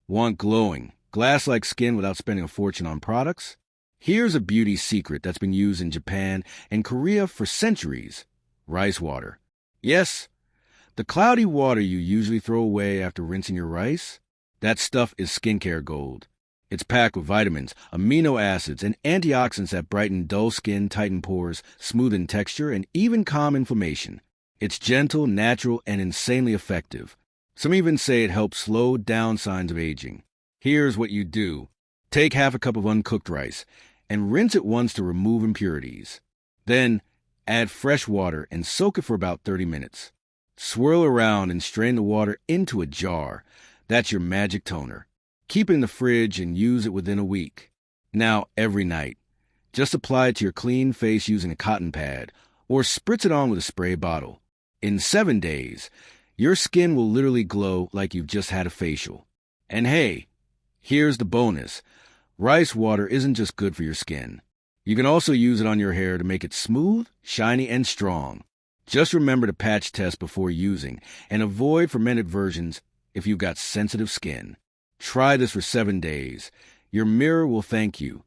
Want glowing, glass-like skin without spending a fortune on products? Here's a beauty secret that's been used in Japan and Korea for centuries. Rice water. Yes, the cloudy water you usually throw away after rinsing your rice? That stuff is skincare gold. It's packed with vitamins, amino acids, and antioxidants that brighten dull skin, tighten pores, smoothen texture, and even calm inflammation. It's gentle, natural, and insanely effective. Some even say it helps slow down signs of aging. Here's what you do. Take half a cup of uncooked rice and rinse it once to remove impurities. Then, add fresh water and soak it for about 30 minutes. Swirl around and strain the water into a jar. That's your magic toner. Keep it in the fridge and use it within a week. Now, every night. Just apply it to your clean face using a cotton pad, or spritz it on with a spray bottle. In 7 days, your skin will literally glow like you've just had a facial. And hey, here's the bonus. Rice water isn't just good for your skin. You can also use it on your hair to make it smooth, shiny, and strong. Just remember to patch test before using, and avoid fermented versions if you've got sensitive skin. Try this for 7 days. Your mirror will thank you.